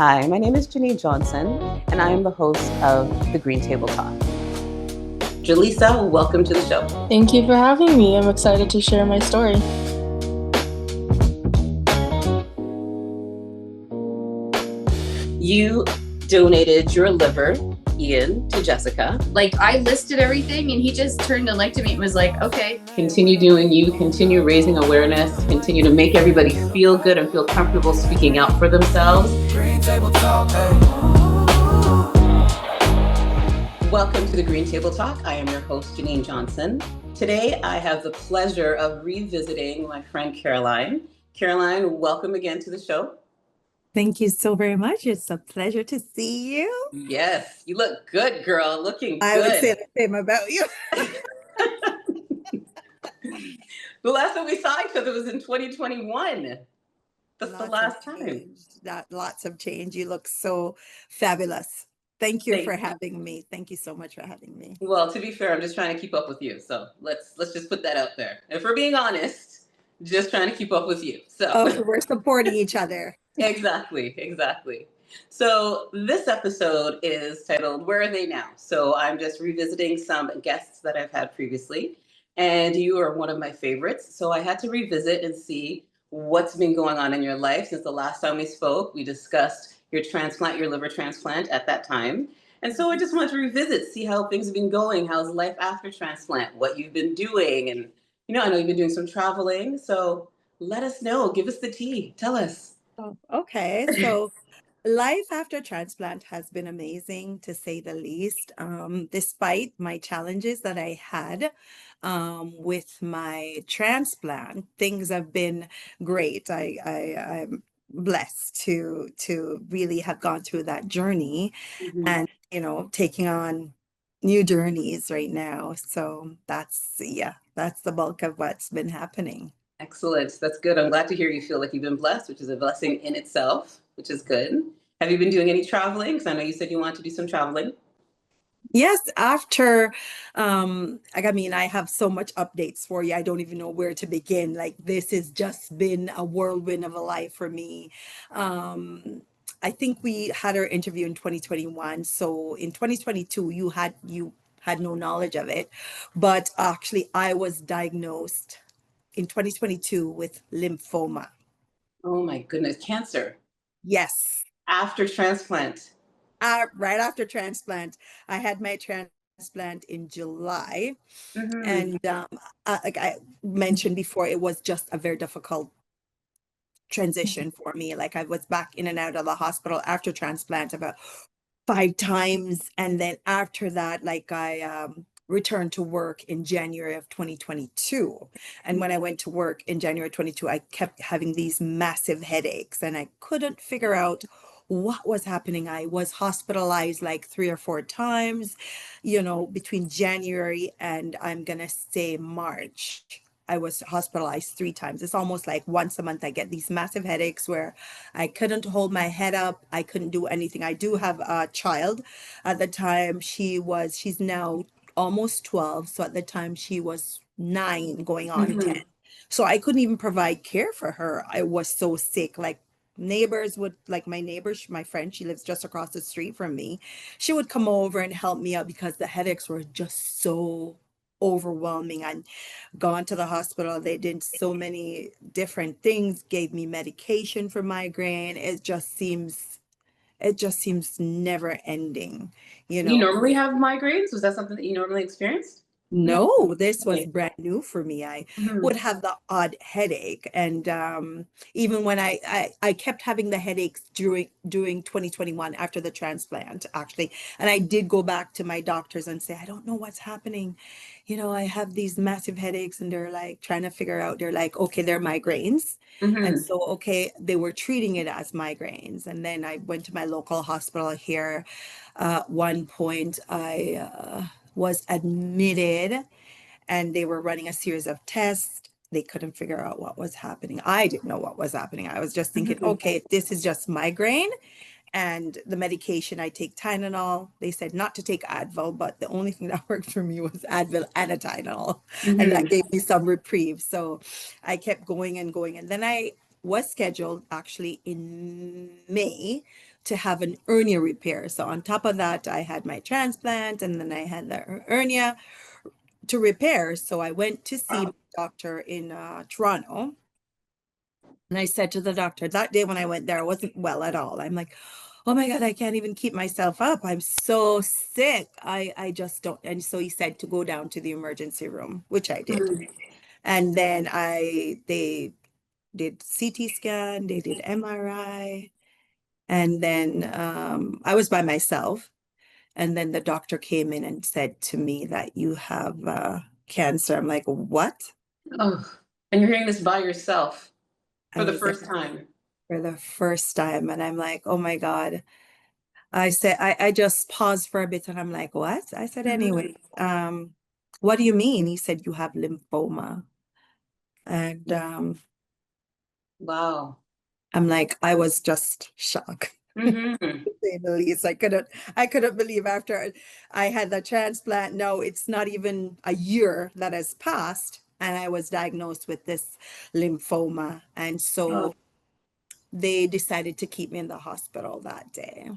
Hi, my name is Janine Johnson, and I am the host of the Green Table Talk. Jaleesa, welcome to the show. Thank you for having me. I'm excited to share my story. You donated your liver, Ian, to Jessica. Like, I listed everything and he just turned and looked at me and was like, okay. Continue doing you, continue raising awareness, continue to make everybody feel good and feel comfortable speaking out for themselves. Welcome to the Green Table Talk. I am your host, Janine Johnson. Today, I have the pleasure of revisiting my friend Caroline. Caroline, welcome again to the show. Thank you so very much. It's a pleasure to see you. Yes, you look good, girl. Looking good. I would say the same about you. The last time we saw each other was in 2021. That's the last time. Lots of change. You look so fabulous. Thank you for having me. Thank you so much for having me. Well, to be fair, I'm just trying to keep up with you. So let's just put that out there. If we're being honest, just trying to keep up with you. So we're supporting each other. Exactly. So this episode is titled, Where Are They Now? So I'm just revisiting some guests that I've had previously, and you are one of my favorites. So I had to revisit and see what's been going on in your life since the last time we spoke. We discussed your liver transplant at that time. And so I just wanted to revisit, see how things have been going. How's life after transplant? What you've been doing? And, I know you've been doing some traveling. So let us know. Give us the tea. Tell us. Oh, okay. So life after transplant has been amazing, to say the least. Despite my challenges that I had with my transplant, things have been great. I'm blessed to really have gone through that journey and taking on new journeys right now. So that's the bulk of what's been happening. Excellent. That's good. I'm glad to hear you feel like you've been blessed, which is a blessing in itself, which is good. Have you been doing any traveling? Because I know you said you want to do some traveling. Yes, after I have so much updates for you. I don't even know where to begin. Like, this has just been a whirlwind of a life for me. I think we had our interview in 2021. So in 2022, you had no knowledge of it. But actually, I was diagnosed in 2022 with lymphoma. Oh my goodness, cancer. Yes. After transplant. Right after transplant. I had my transplant in July. And like I mentioned before, it was just a very difficult transition for me. Like, I was back in and out of the hospital after transplant about 5 times. And then after that, like, I returned to work in January of 2022. And when I went to work in January 22, I kept having these massive headaches and I couldn't figure out what was happening. I was hospitalized like 3 or 4 times, between January and I'm going to say March. I was hospitalized 3 times. It's almost like once a month I get these massive headaches where I couldn't hold my head up. I couldn't do anything. I do have a child. At the time, she's now almost 12. So at the time she was 9 going on 10. So I couldn't even provide care for her. I was so sick. Like, my friend, she lives just across the street from me. She would come over and help me out because the headaches were just so overwhelming. And gone to the hospital. They did so many different things, gave me medication for migraine. It just seems never ending, You normally have migraines? Was that something that you normally experienced? No, this was brand new for me. I would have the odd headache. And even when I kept having the headaches during 2021 after the transplant, actually. And I did go back to my doctors and say, I don't know what's happening. I have these massive headaches, and they're like trying to figure out, they're like, okay, they're migraines. And so, okay, they were treating it as migraines. And then I went to my local hospital here. One point, I was admitted and they were running a series of tests. They couldn't figure out what was happening. I didn't know what was happening. I was just thinking, okay, this is just migraine. And the medication, I take Tylenol. They said not to take Advil, but the only thing that worked for me was Advil and a Tylenol. And that gave me some reprieve. So I kept going and going. And then I was scheduled actually in May to have an hernia repair. So on top of that, I had my transplant and then I had the hernia to repair. So I went to see my doctor in Toronto. And I said to the doctor that day when I went there, I wasn't well at all. I'm like, oh my God, I can't even keep myself up. I'm so sick. I just don't. And so he said to go down to the emergency room, which I did. Mhm. And then they did CT scan, they did MRI, and then I was by myself. And then the doctor came in and said to me that you have cancer. I'm like, what? Oh, and you're hearing this by yourself I for the was there first time. for the first time, and I'm like, oh my God. I said, I just paused for a bit and I'm like, what? I said, Mhm. anyway, what do you mean? He said, you have lymphoma. And Wow. I'm like, I was just shocked. Hmm. To say the least. I couldn't believe after I had the transplant. No, it's not even a year that has passed, and I was diagnosed with this lymphoma. And Oh. so they decided to keep me in the hospital that day.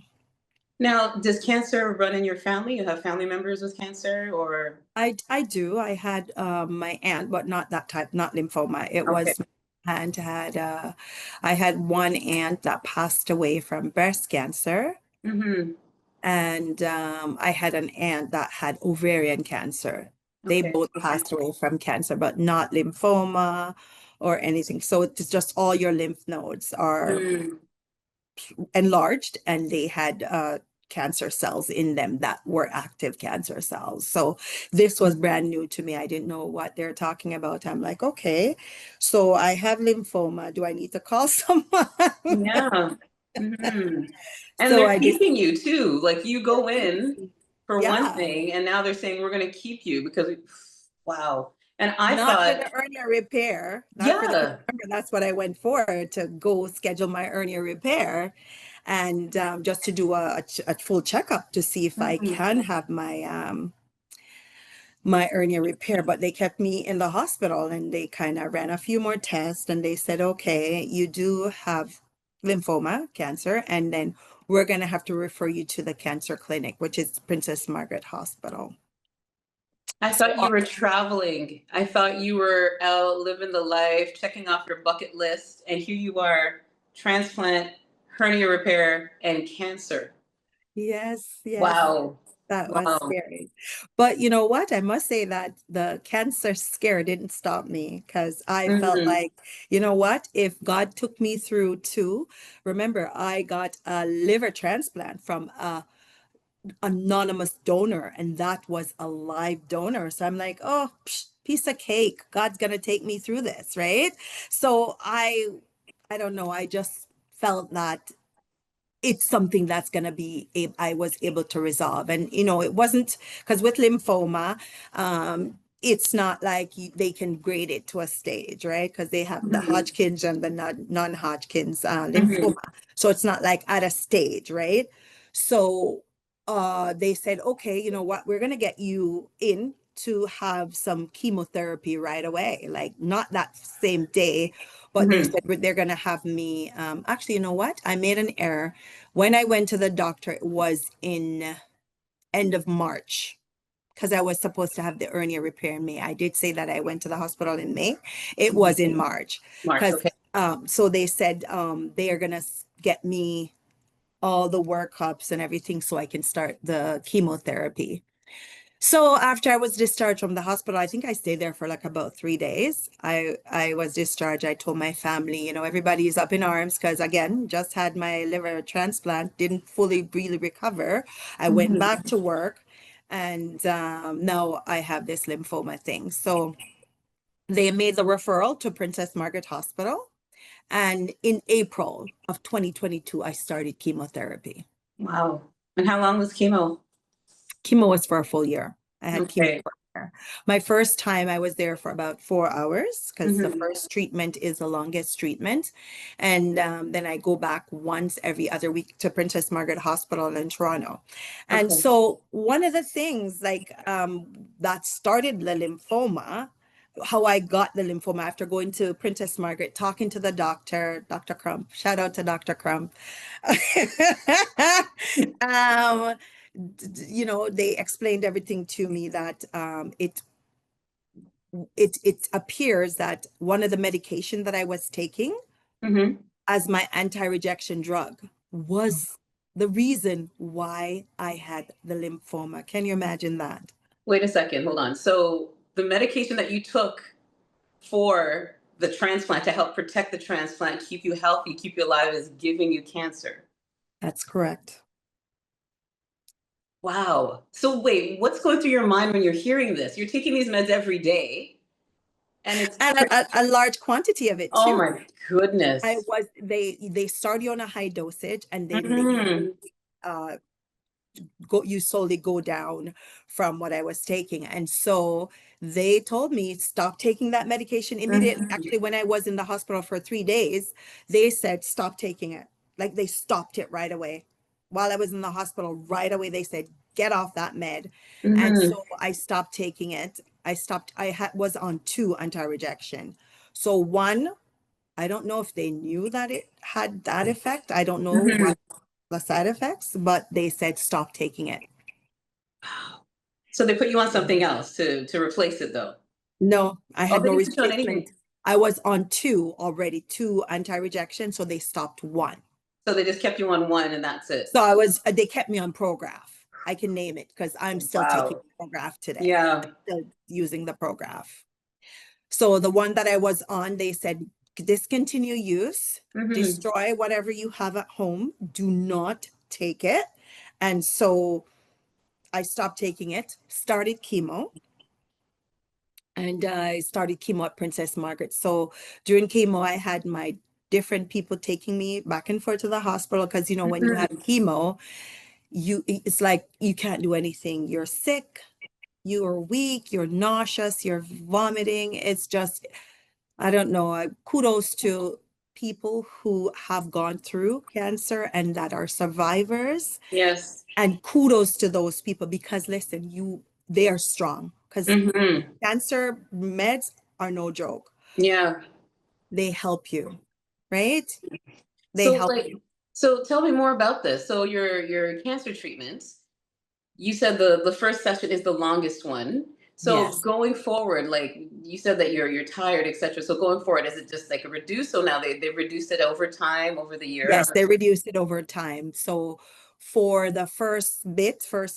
Now, does cancer run in your family? You have family members with cancer, or I do. I had my aunt, but not that type, not lymphoma. It okay. was my aunt had I had one aunt that passed away from breast cancer. Hmm. And I had an aunt that had ovarian cancer. They Okay. both passed away from cancer, but not lymphoma or anything. So it's just all your lymph nodes are Mm. enlarged and they had cancer cells in them that were active cancer cells. So this was brand new to me. I didn't know what they're talking about. I'm like, okay, so I have lymphoma. Do I need to call someone? Yeah. Hmm. And So they're I just, keeping you too. Like you go in for one yeah. thing, and now they're saying we're going to keep you because, wow. And I Not for the thought, hernia repair, not for the, yeah. remember, that's what I went for, to go schedule my hernia repair and just to do a full checkup to see if I Mhm. can have my hernia repair. But they kept me in the hospital and they kind of ran a few more tests and they said, okay, you do have lymphoma cancer, and then we're going to have to refer you to the cancer clinic, which is Princess Margaret Hospital. I So thought you were traveling. I thought you were out living the life, checking off your bucket list, and here you are, transplant, hernia repair, and cancer. yes, yes. Wow. That was Wow. scary. But you know what? I must say that the cancer scare didn't stop me because I felt Hmm. like, you know what? If God took me through too, remember, I got a liver transplant from a anonymous donor, and that was a live donor. So I'm like, oh, psh, piece of cake. God's gonna take me through this, right? So I don't know. I just felt that it's something that's going to be I was able to resolve. And you know, it wasn't because with lymphoma, it's not like they can grade it to a stage, right? Because they have the Hmm. Hodgkin's and the non-Hodgkin's Hmm. lymphoma, so it's not like at a stage, right? So they said, okay, you know what, we're going to get you in to have some chemotherapy right away, like not that same day, but they Hmm. said they're going to have me actually, you know what, I made an error. When I went to the doctor, it was in end of March because I was supposed to have the hernia repair in May. I did say that I went to the hospital in May. It was in March March. because Okay. so they said they are gonna get me all the workups and everything so I can start the chemotherapy. So after I was discharged from the hospital, I think I stayed there for like about 3 days. I was discharged. I told my family, you know, everybody's up in arms because again, just had my liver transplant, didn't fully really recover. I went Mhm. back to work, and now I have this lymphoma thing. So they made the referral to Princess Margaret Hospital, and in April of 2022, I started chemotherapy. Wow. And how long was chemo? Chemo was for a full year. I had chemo Okay. for a year. My first time I was there for about 4 hours because the Hmm. first treatment is the longest treatment. And then I go back once every other week to Princess Margaret Hospital in Toronto. And Okay. so one of the things like that started the lymphoma how I got the lymphoma after going to Princess Margaret, talking to the doctor, Dr. Crump. Shout out to Dr. Crump. um, you know, they explained everything to me that it appears that one of the medication that I was taking Mm-hmm. as my anti-rejection drug was the reason why I had the lymphoma. Can you imagine that? Wait a second, hold on. So the medication that you took for the transplant to help protect the transplant, keep you healthy, keep you alive, is giving you cancer. That's correct. Wow. So wait, what's going through your mind when you're hearing this? You're taking these meds every day, and it's And a large quantity of it oh too. my goodness. They start you on a high dosage and then they Mm-hmm. uh you slowly go down from what I was taking. And so they told me stop taking that medication immediately. Mm-hmm. Actually, when I was in the hospital for 3 days, they said stop taking it. Like they stopped it right away. While I was in the hospital, right away they said get off that med. And Mm-hmm. so I stopped taking it. Was on 2 anti-rejection. So one, I don't know if they knew that it had that effect. I don't know Mm-hmm. what the side effects, but they said stop taking it. So they put you on something else to replace it though. No, I Oh, had they no didn't put you on anything. replacement. I was on 2 already, 2 anti-rejection, so they stopped 1. So they just kept you on one and that's it. So they kept me on Prograf. I can name it because I'm still taking Wow. Prograf today. Yeah. Still using the Prograf. So the one that I was on, they said discontinue use, Mm-hmm. destroy whatever you have at home, do not take it. And so I stopped taking it, started chemo, and I started chemo at Princess Margaret. So during chemo, I had my different people taking me back and forth to the hospital because you know when you have Mm-hmm. chemo, it's like you can't do anything. You're sick, you are weak, you're nauseous, you're vomiting. It's just I don't know. Kudos to people who have gone through cancer and that are survivors. Yes. And kudos to those people because listen, they are strong because Mm-hmm. cancer meds are no joke. Yeah. They help you, right? They So help like, you. so tell me more about this. So your cancer treatment, you said the first session is the longest one. So Yes. going forward, like you said that you're tired, etc. So going forward, is it just like a reduce? So now they reduced it over time, over the year. Yes, they reduced it over time. So for the first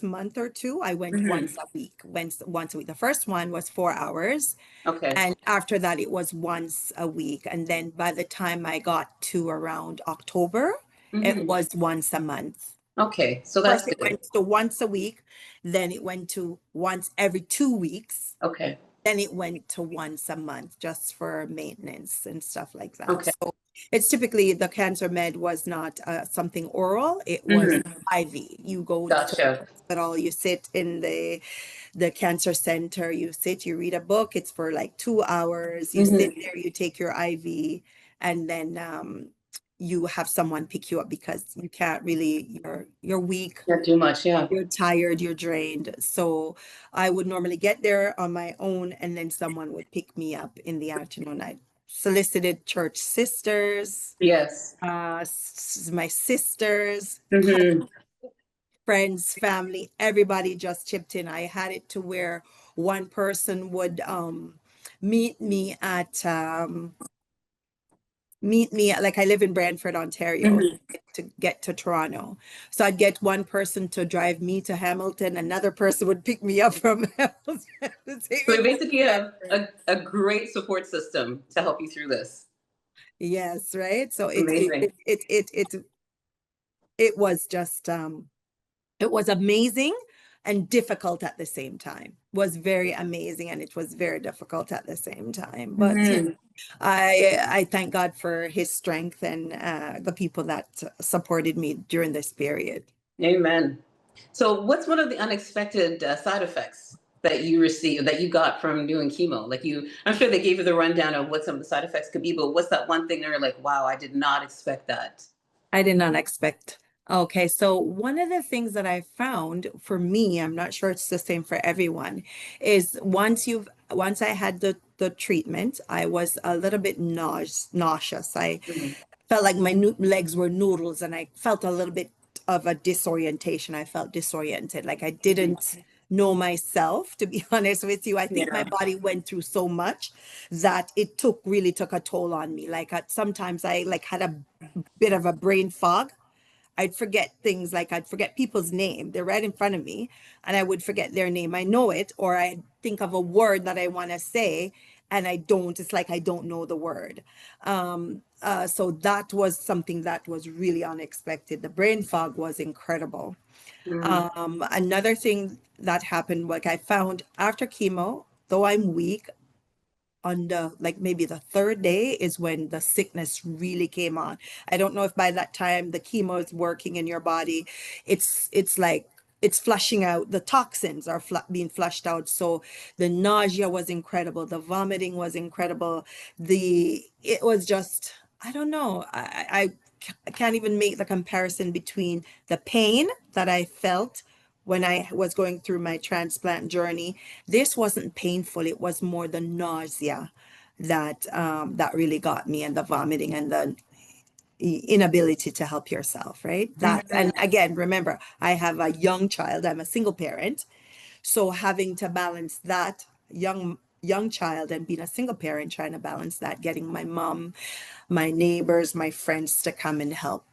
month or two, I went Mhm. once a week. Once a week. The first one was 4 hours. Okay. And after that, it was once a week. And then by the time I got to around October, it Hmm. was once a month. Okay. So that's First, it good. went to once a week. Then it went to once every 2 weeks. Okay. Then it went to once a month just for maintenance and stuff like that. Okay. So it's typically the cancer med was not something oral, it was Hmm. IV. You go to the Gotcha. hospital, you sit in the cancer center, you sit, you read a book, it's for like 2 hours, you sit Hmm. there, you take your IV, and then you have someone pick you up because you can't really, you're weak, Not too much. Yeah. you're tired, you're drained. So I would normally get there on my own and then someone would pick me up in the afternoon. I solicited church sisters, Yes. my sisters, Hmm. friends, family, everybody just chipped in. I had it to where one person would meet me at like I live in Brantford, Ontario, Hmm. to get to Toronto. So I'd get one person to drive me to Hamilton, another person would pick me up from Hamilton to take So me we back basically to have Brantford. a great support system to help you through this. Yes, right. So Amazing. it was just it was amazing and difficult at the same time. Was very amazing and it was very difficult at the same time. But Hmm. I thank God for his strength and the people that supported me during this period. Amen. So, what's one of the unexpected side effects that you received, that you got from doing chemo? Like I'm sure they gave you the rundown of what some of the side effects could be, but what's that one thing that you're like, wow, I did not expect that? I did not expect. Okay, so one of the things that I found for me, I'm not sure it's the same for everyone, is once I had the the treatment, I was a little bit nauseous. I Mhm. felt like my legs were noodles, and I felt a little bit of a disorientation. I felt disoriented, like I didn't know myself, to be honest with you. I think my Yeah. body went through so much that it really took a toll on me. Like sometimes I like had a bit of a brain fog. I'd forget things, like I'd forget people's name. They're right in front of me and I would forget their name. I know it, or I think of a word that I want to say and I don't. It's like I don't know the word. So that was something that was really unexpected. The brain fog was incredible. Mhm. Another thing that happened, like I found after chemo, though I'm weak, on the like maybe the third day is when the sickness really came on. I don't know if by that time the chemo is working in your body. It's like it's flushing out, the toxins are being flushed out. So the nausea was incredible, the vomiting was incredible, it was just, I don't know, I can't even make the comparison between the pain that I felt when I was going through my transplant journey. This wasn't painful. It was more the nausea that really got me, and the vomiting and the inability to help yourself, right? That, Mhm. and again, remember, I have a young child. I'm a single parent, so having to balance that young child and being a single parent, trying to balance that, getting my mom, my neighbors, my friends to come and help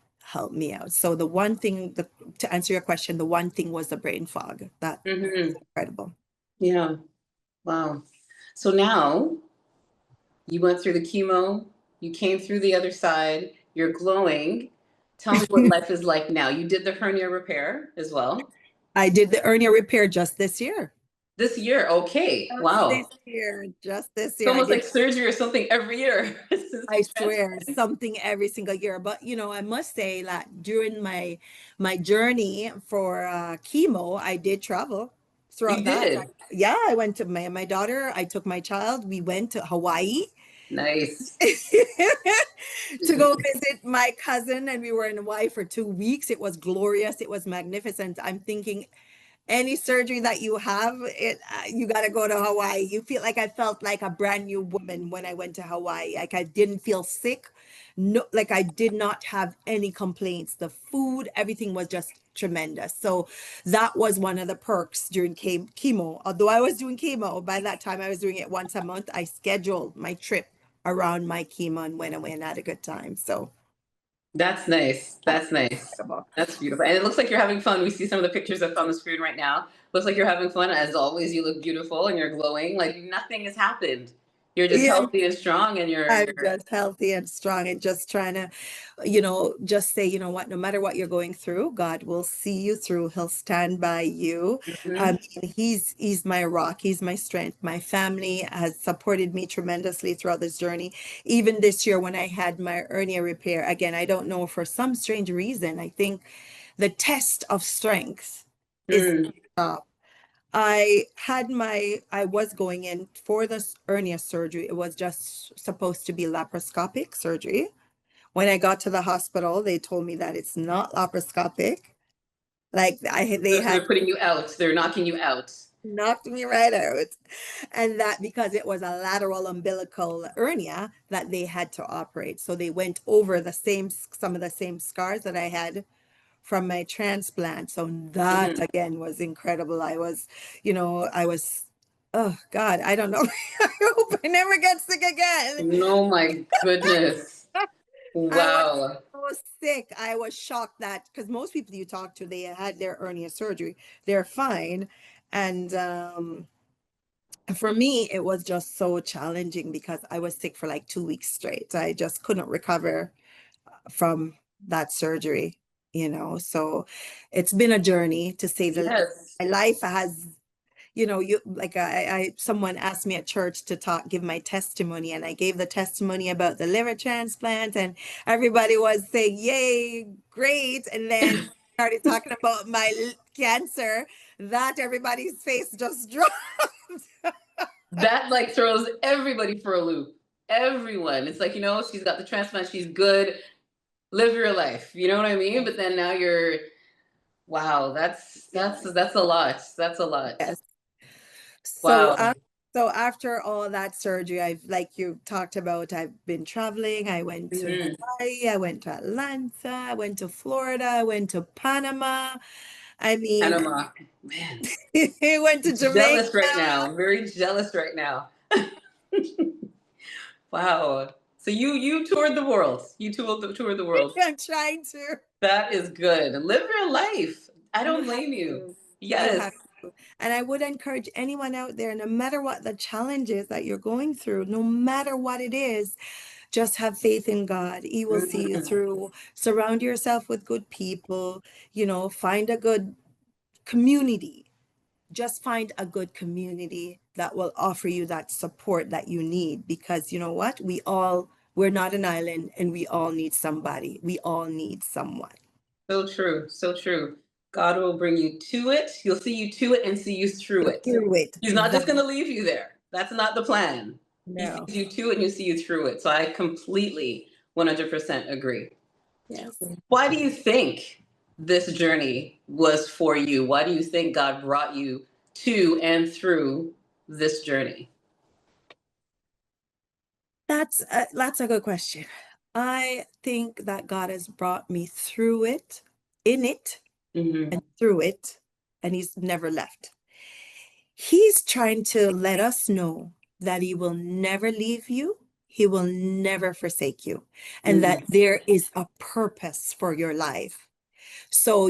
me out. So the one thing, to answer your question, the one thing was the brain fog. That was Mhm. incredible. Yeah. Wow. So now you went through the chemo, you came through the other side, you're glowing. Tell me what life is like now. You did the hernia repair as well. I did the hernia repair just this year. This year, okay. Wow. Just this It's year, I almost did. like surgery or something every year since I the swear, transplant. something every single year. But I must say that during my journey for chemo, I did travel You throughout that. did. Yeah, I went to my daughter. I took my child. We went to Hawaii Nice. to go visit my cousin, and we were in Hawaii for 2 weeks. It was glorious. It was magnificent. I'm thinking, any surgery that you have, you got to go to Hawaii. You feel like I felt like a brand new woman when I went to Hawaii. Like I didn't feel sick. No, like I did not have any complaints. The food, everything was just tremendous. So that was one of the perks during chemo. Although I was doing chemo, by that time I was doing it once a month. I scheduled my trip around my chemo and went away and had a good time. So That's nice. that was That's nice. incredible. That's beautiful. And it looks like you're having fun. We see some of the pictures up on the screen right now. Looks like you're having fun. As always, you look beautiful and you're glowing. Like nothing has happened. You're just Yeah, healthy and strong and I'm you're just healthy and strong and just trying to, just say, what, no matter what you're going through, God will see you through. He'll stand by you. I Mhm. mean, he's my rock. He's my strength. My family has supported me tremendously throughout this journey. Even this year when I had my hernia repair, again, I don't know, for some strange reason, I think the test of strength is Mm. up. I was going in for this hernia surgery. It was just supposed to be laparoscopic surgery. When I got to the hospital, they told me that it's not laparoscopic. Like they So had they're putting you out. They're knocking you out. knocked me right out. And that because it was a lateral umbilical hernia that they had to operate. So they went over some of the same scars that I had from my transplant. So that Mhm. again was incredible. I was, oh God, I don't know. I hope I never get sick again. Oh my goodness. I was Wow. so sick. I was shocked that, because most people you talk to, they had their hernia surgery, they're fine. And for me, it was just so challenging because I was sick for like 2 weeks straight. I just couldn't recover from that surgery. So it's been a journey, to say the least. Yes. My life has, you like, someone asked me at church to give my testimony, and I gave the testimony about the liver transplant, and everybody was saying, "Yay, great!" And then started talking about my cancer. That everybody's face just dropped. That like throws everybody for a loop. Everyone. It's like, she's got the transplant, she's good. Live your life. You know what I mean? But then now you're wow, that's a lot. That's a lot. Yes. So Wow. So after all that surgery, like you talked about, I've been traveling. I went to Hawaii, I went to Atlanta, I went to Florida, I went to Panama. I mean, Panama, man, I went to Jamaica. jealous right now. Very jealous right now. Wow. So you toured the world. You toured the world. I'm trying to. That is good. Live your life. I You don't have blame you. to. You Yes. have to. And I would encourage anyone out there, no matter what the challenges that you're going through, no matter what it is, just have faith in God. He will see you through. Surround yourself with good people, find a good community. Just find a good community that will offer you that support that you need, because you know what? We're not an island, and we all need somebody. We all need someone. So true. So true. God will bring you to it. He'll see you to it and see you through it. Through it. He's not just going to leave you there. That's not the plan. He No. sees you to it and you see you through it. So I completely 100% agree. Yes. Why do you think this journey was for you? Why do you think God brought you to and through this journey? That's a good question. I think that God has brought me through it, in it, and through it, and he's never left. He's trying to let us know that he will never leave you. He will never forsake you, and that there is a purpose for your life. So,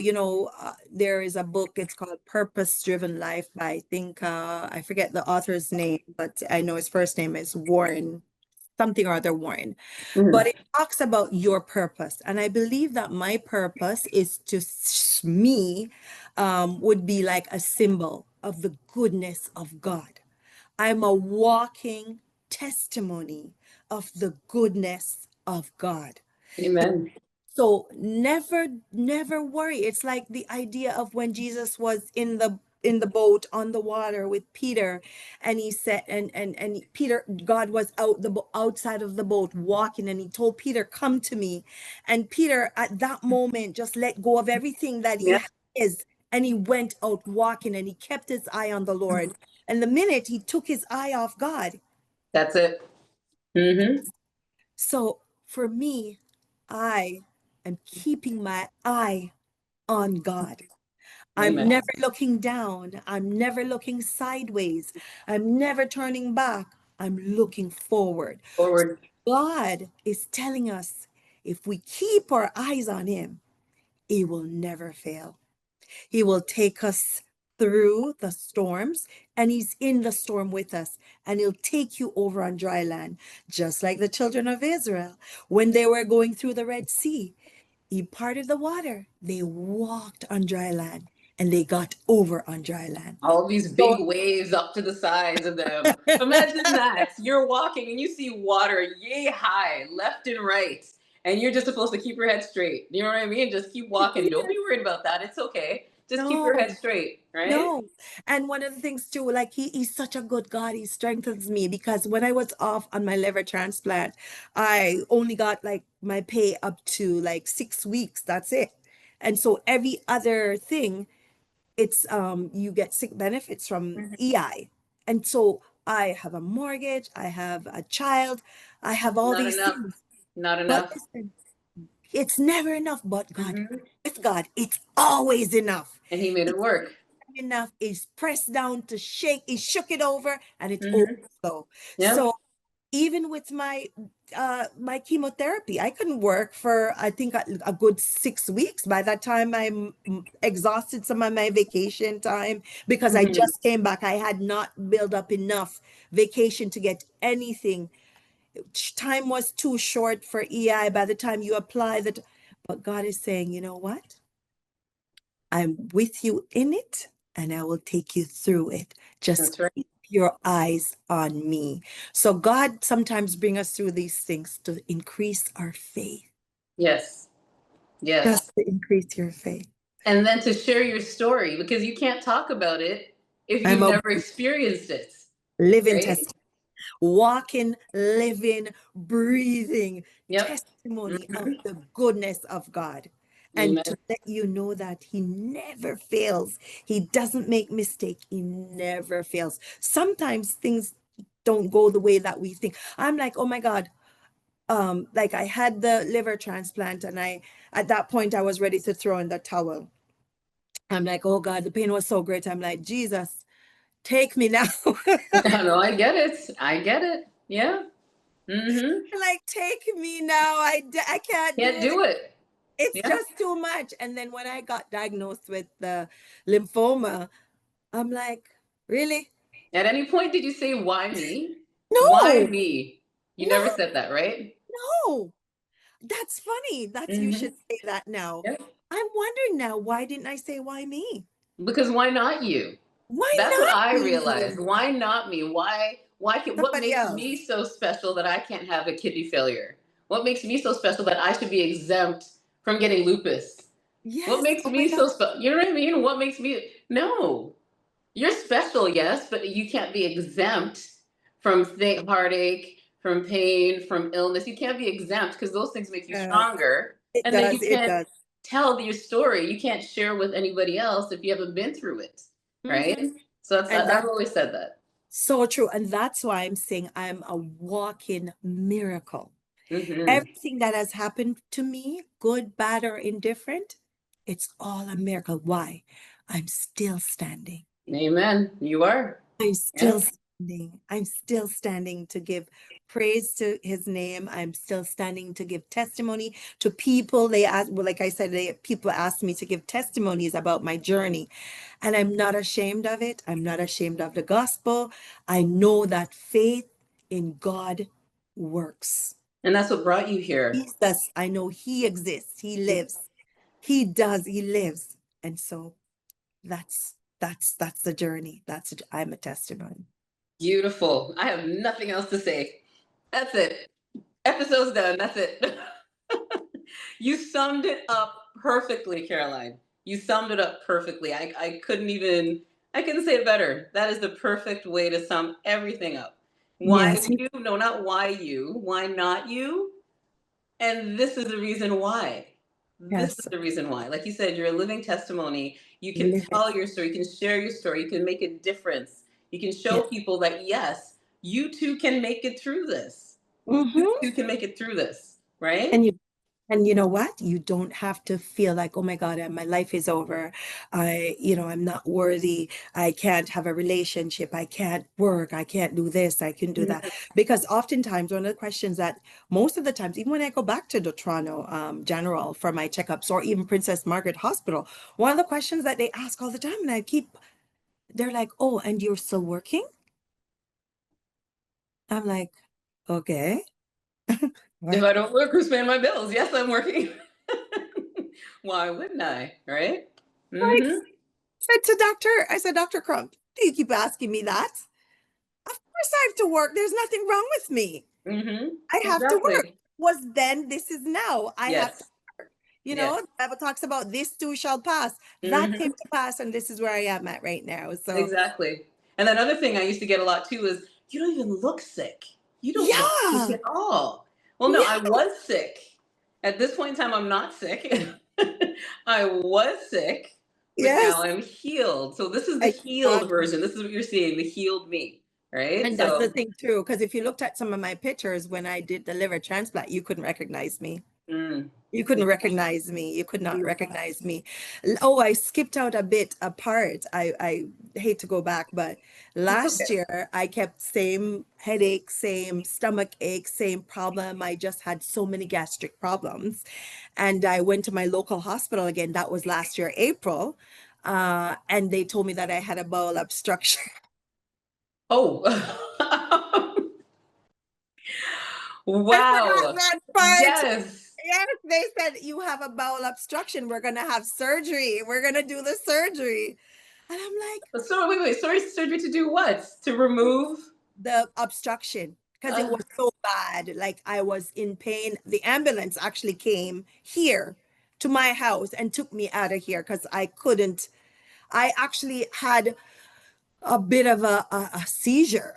there is a book, it's called Purpose Driven Life by, I think, I forget the author's name, but I know his first name is Warren, something or other Warren. But it talks about your purpose. And I believe that my purpose is me, would be like a symbol of the goodness of God. I'm a walking testimony of the goodness of God. Amen. So never worry. It's like the idea of when Jesus was in the boat on the water with Peter, and he said, and Peter, God was outside of the boat walking, and he told Peter, "Come to me." And Peter at that moment just let go of everything that he is, and he went out walking, and he kept his eye on the Lord. And the minute he took his eye off God, that's it. So for me, I am keeping my eye on God. I'm Amen. never looking down. I'm never looking sideways. I'm never turning back. I'm looking forward. Forward. God is telling us, if we keep our eyes on him, he will never fail. He will take us through the storms, and he's in the storm with us, and he'll take you over on dry land, just like the children of Israel when they were going through the Red Sea. He parted the water, they walked on dry land, and they got over on dry land. All these big waves up to the sides of them. Imagine that. You're walking and you see water yay high, left and right. And you're just supposed to keep your head straight. You know what I mean? Just keep walking. Don't be worried about that. It's okay. Just keep your No, head straight, right? no. And one of the things too, like he's such a good God. He strengthens me, because when I was off on my liver transplant, I only got like my pay up to like 6 weeks. That's it. And so every other thing, it's you get sick benefits from EI. And so I have a mortgage, I have a child, I have all Not these enough. things. Not But enough. listen, it's never enough, but God, with God, it's always enough. And he made it work. Enough is pressed down to shake. He shook it over, and it's overflow. Yeah. So even with my chemotherapy, I couldn't work for, I think, a good 6 weeks. By that time, I'm exhausted some of my vacation time, because I just came back. I had not built up enough vacation to get anything. Time was too short for EI by the time you apply that. But God is saying, you know what? I'm with you in it, and I will take you through it. Just That's right. keep your eyes on me. So God sometimes bring us through these things to increase our faith. Yes. Yes. Just to increase your faith. And then to share your story, because you can't talk about it if you've I'm a never experienced it. living Right? testimony, walking, living, breathing Yep. testimony of the goodness of God. and to Amen. let you know that he never fails. He doesn't make mistake. He never fails. Sometimes things don't go the way that we think. I'm like, oh my God. Like I had the liver transplant and at that point I was ready to throw in the towel. I'm like, oh God, the pain was so great. I'm like, Jesus, take me now. No, I get it. I get it. Yeah. Mm-hmm. Like, take me now. I can't do Can't it. do it. It's Yeah. just too much. And then when I got diagnosed with the lymphoma, I'm like, really? At any point, did you say, why me? Why No, me? You no, never said that, right? no. That's funny. That's you Mm-hmm. should say that now. Yeah. I'm wondering now, why didn't I say why me? Because why not you? Why That's what not I realized. me? Why not me? What Somebody makes else. me so special that I can't have a kidney failure? What makes me so special that I should be exempt from getting lupus? What Yes. makes Oh my me God. so special? You know what I mean? What makes me, no. You're special, yes, but you can't be exempt from heartache, from pain, from illness. You can't be exempt because those things make you Yes. stronger. It And then you does. It can't does. tell your story. You can't share with anybody else if you haven't been through it, Hmm. right? So And I've that's always said that. so true. And that's why I'm saying I'm a walking miracle. Hmm. Everything that has happened to me, good, bad, or indifferent, it's all a miracle. Why? I'm still standing. Amen. You are. I'm Yeah. still standing. I'm still standing to give praise to his name. I'm still standing to give testimony to people. They ask, well, like I said, people ask me to give testimonies about my journey, and I'm not ashamed of it. I'm not ashamed of the gospel. I know that faith in God works. And that's what brought you here. Jesus, I know he exists. He lives. He does. He lives. And so that's the journey. I'm a testimony. Beautiful. I have nothing else to say. That's it. Episode's done. That's it. You summed it up perfectly, Caroline. You summed it up perfectly. I couldn't say it better. That is the perfect way to sum everything up. Why Yes, you? No, not why you. Why not you? And this is the reason why. This is yes, the reason why. Like you said, you're a living testimony. You can live it. tell your story, you can share your story, you can make a difference. You can show Yeah. people that yes, you too can make it through this. You Hmm. too can make it through this, right? And you know what? You don't have to feel like, oh my God, my life is over. I'm not worthy. I can't have a relationship. I can't work. I can't do this. I can do that. Mhm. Because oftentimes, one of the questions that most of the times, even when I go back to the Toronto General for my checkups or even Princess Margaret Hospital, one of the questions that they ask all the time, and they're like, oh, and you're still working? I'm like, okay. If What? I don't work, who's paying my bills? Yes, I'm working. Why wouldn't I? Right? Like, Mm-hmm. I said, Dr. Crump, do you keep asking me that? Of course I have to work. There's nothing wrong with me. Mm-hmm. I have to work. Exactly. Was then, this is now. I have to, Yes. Yes. the Bible talks about this too shall pass. That came Mm-hmm. to pass, and this is where I am at right now. So, Exactly. And then other thing I used to get a lot too is you don't even look sick. You don't look sick yeah, at all. Well, no, I yeah, was sick. At this point in time, I'm not sick. I was sick, but now yes, I'm healed. So this is the healed exactly. version. This is what you're seeing, the healed me, right? And that's the So, thing too, because if you looked at some of my pictures when I did the liver transplant, you couldn't recognize me. mm, You couldn't recognize me. You could not recognize me. Oh, I skipped out a bit apart. I hate to go back, but it's last okay. year I kept same headache, same stomach ache, same problem. I just had so many gastric problems. And I went to my local hospital again. That was last year, April. And they told me that I had a bowel obstruction. Oh, I forgot wow. that part. Yes. Yes, they said you have a bowel obstruction. We're gonna have surgery. We're gonna do the surgery. And I'm like, So wait. Sorry, surgery to do what? To remove? the obstruction, because it Uh, was so bad. Like I was in pain. The ambulance actually came here to my house and took me out of here because I couldn't. I actually had a bit of a seizure.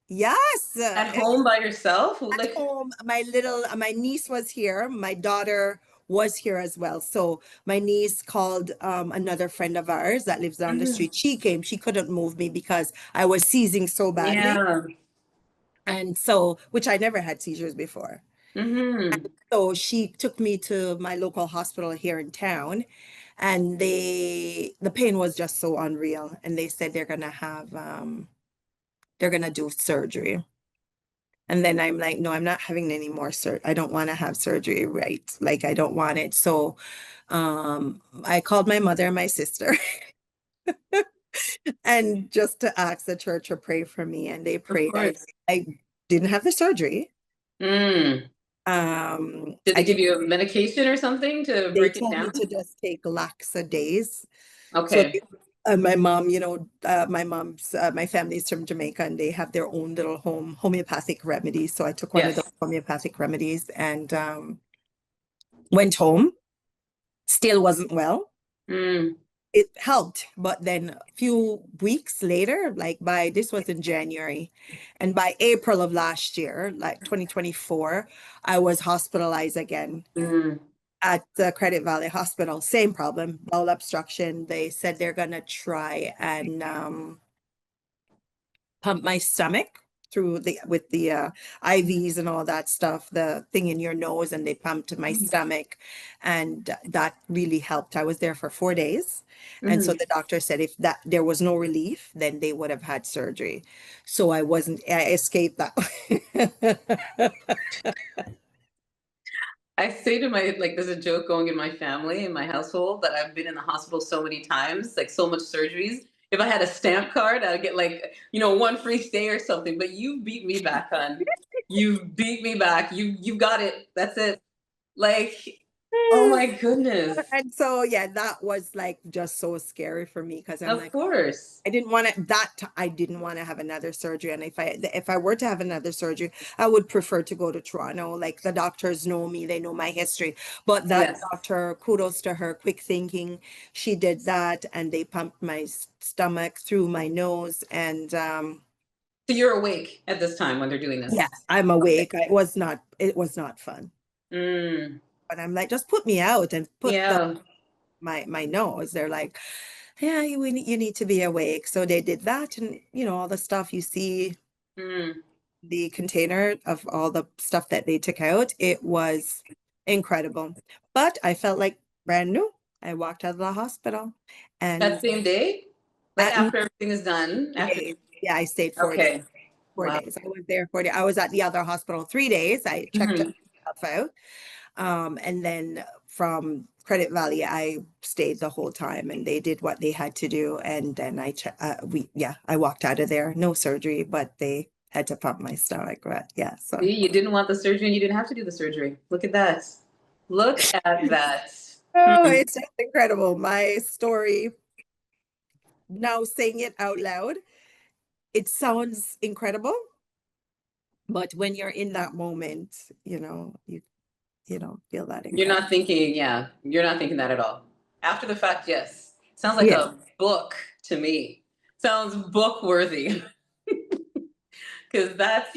Yes, at home by yourself? at Like, home. My niece was here. My daughter was here as well. So my niece called another friend of ours that lives down the Mhm. street. She came. She couldn't move me because I was seizing so badly. Yeah. And so, which I never had seizures before. Hmm. So she took me to my local hospital here in town, and the pain was just so unreal. And they said they're gonna do surgery. And then I'm like, no, I'm not having any more I don't want to have surgery, right? Like I don't want it. So I called my mother and my sister and just to ask the church to pray for me, and they Of prayed. course. I didn't have the surgery. Mm. Did I they give didn't you a medication or something to They break it told me to down? just take laxatives. So Okay. my mom, my family's from Jamaica, and they have their own little home homeopathic remedies. So I took one of Yes. those homeopathic remedies and went home. Still wasn't well. Mm. It helped, but then a few weeks later, like this was in January, and by April of last year, like 2024, I was hospitalized again Mm. at the Credit Valley Hospital. Same problem, bowel obstruction. They said they're gonna try and pump my stomach through with the IVs and all that stuff, the thing in your nose, and they pumped my stomach, and that really helped. I was there for 4 days, and so Mhm. the doctor said if that there was no relief, then they would have had surgery. So I escaped that. I say to my, like, there's a joke going in my family, in my household, that I've been in the hospital so many times, like so much surgeries. If I had a stamp card, I'd get like, one free stay or something. But you beat me back, hon. You beat me back. You got it. That's it. Like, oh my goodness. And so, yeah, that was like just so scary for me because I'm Of like, course. I didn't want to I didn't want to have another surgery. And if I were to have another surgery, I would prefer to go to Toronto. Like the doctors know me, they know my history. But that Yes. doctor, kudos to her, quick thinking. She did that, and they pumped my stomach through my nose. And So you're awake at this time when they're doing yeah, this. I'm Okay. awake. It was not fun. Mm. But I'm like, just put me out and put Yeah. my nose. They're like, yeah, you need to be awake. So they did that, and all the stuff you see, Mm. the container of all the stuff that they took out. It was incredible. But I felt like brand new. I walked out of the hospital, That and same day? Like at after everything is done? After. 4 days, yeah, I stayed 4 days. Okay. 4 Wow. days. I was there 4 days. I was at the other hospital 3 days. I checked Mhm. stuff out. And then from Credit Valley, I stayed the whole time, and they did what they had to do. And then I walked out of there. No surgery, but they had to pump my stomach. But yeah, so See, you didn't want the surgery and you didn't have to do the surgery. Look at that. Look at that. oh, Hmm. it's just incredible. My story, now saying it out loud, it sounds incredible, but when you're in that moment, you don't feel that You're incredible. not thinking, yeah, you're not thinking that at all. After the fact, yes. Sounds like Yeah, a book to me. Sounds book worthy. Because that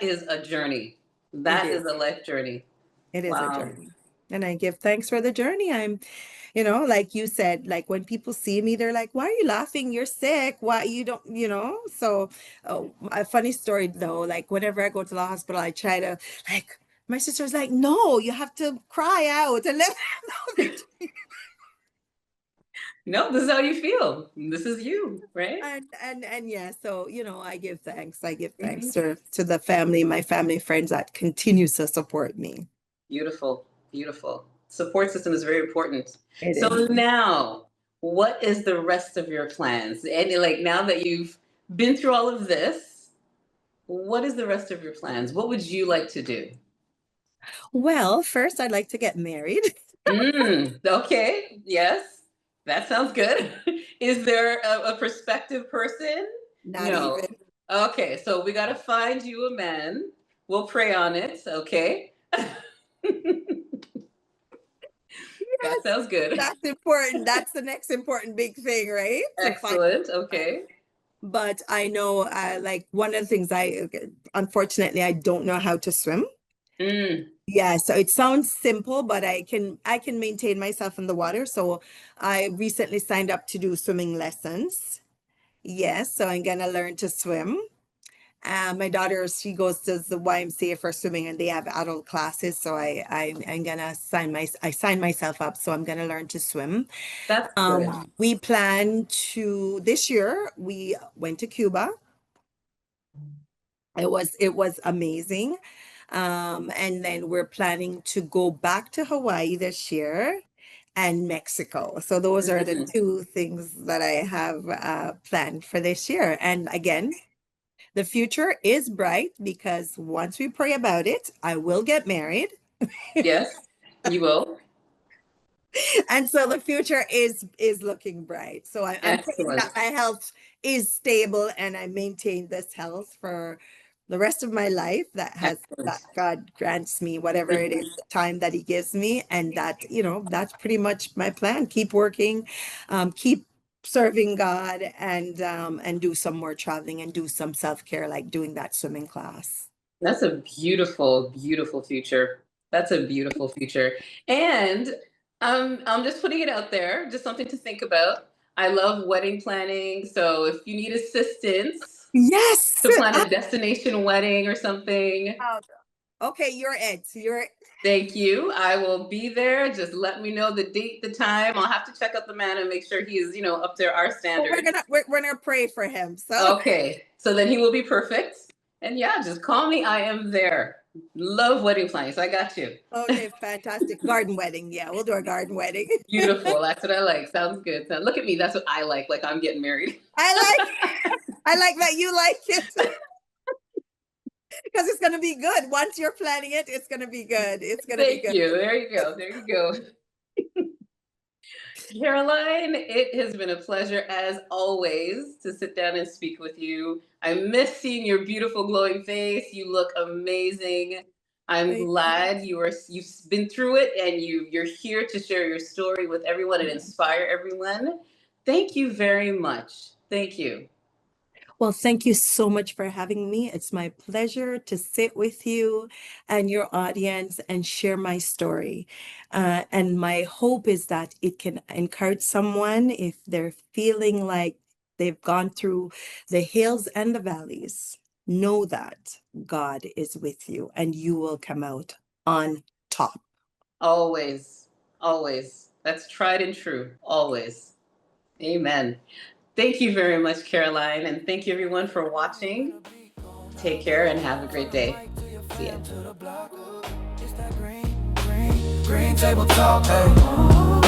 is a journey. it That is is. a life journey. It is a Wow. journey. And I give thanks for the journey. Like you said, like when people see me, they're like, why are you laughing? You're sick. Why you don't, So, a funny story though, like whenever I go to the hospital, I try to, like, my sister's like, no, you have to cry out and let them know that. No, this is how you feel. This is you, right? And yeah, so, I give thanks. I give thanks Mhm. to the family, my family, friends that continues to support me. Beautiful, beautiful. Support system is very important. It So is. now, what is the rest of your plans? And like now that you've been through all of this, what is the rest of your plans? What would you like to do? Well, first I'd like to get married. Okay, yes, that sounds good. Is there a prospective person? Not No. even. Okay, so we got to find you a man. We'll pray on it, okay? That Yes, sounds good. that's important. That's the next important big thing, right? To find. Excellent. Okay. But I know, like one of the things unfortunately, I don't know how to swim. Mm. Yeah, so it sounds simple, but I can maintain myself in the water. So I recently signed up to do swimming lessons. Yes, so I'm gonna learn to swim. My daughter, she goes to the YMCA for swimming, and they have adult classes. So I'm gonna I signed myself up. So I'm gonna learn to swim. That's good. We plan to this year. We went to Cuba. It was amazing. And then we're planning to go back to Hawaii this year and Mexico. So those are the Mhm. two things that I have planned for this year. And again, the future is bright because once we pray about it, I will get married. Yes, you will. And so the future is looking bright. So I'm praying that Excellent. my health is stable and I maintain this health for the rest of my life, that Excellent. God grants me whatever it is, the time that he gives me. And that's pretty much my plan. Keep working, keep serving God, and do some more traveling and do some self-care, like doing that swimming class. That's a beautiful, beautiful future. That's a beautiful future. And I'm just putting it out there, just something to think about. I love wedding planning. So if you need assistance Yes. to plan a destination wedding or something, Okay, you're it. thank you. I will be there. Just let me know the date, the time. I'll have to check out the man and make sure he's, up to our Well, we're standards. gonna we're gonna pray for him. So Okay. So then he will be perfect. And yeah, just call me. I am there. Love wedding planning. So I got you. okay, fantastic. Garden wedding. Yeah, we'll do a garden wedding. Beautiful. That's what I like. Sounds good. So look at me. That's what I like. Like I'm getting married. I like I like that you like it because it's gonna be good. Once you're planning it, it's gonna be good. It's gonna be Thank good. you. There you go. There you go. Caroline, it has been a pleasure as always to sit down and speak with you. I miss seeing your beautiful glowing face. You look amazing. I'm Thank you. glad you've been through it and you're here to share your story with everyone and inspire everyone. Thank you very much. Thank you. Well, thank you so much for having me. It's my pleasure to sit with you and your audience and share my story. And my hope is that it can encourage someone if they're feeling like they've gone through the hills and the valleys. Know that God is with you and you will come out on top. Always, always. That's tried and true. Always. Amen. Thank you very much, Caroline. And thank you, everyone, for watching. Take care and have a great day. See ya. Green table talk, hey.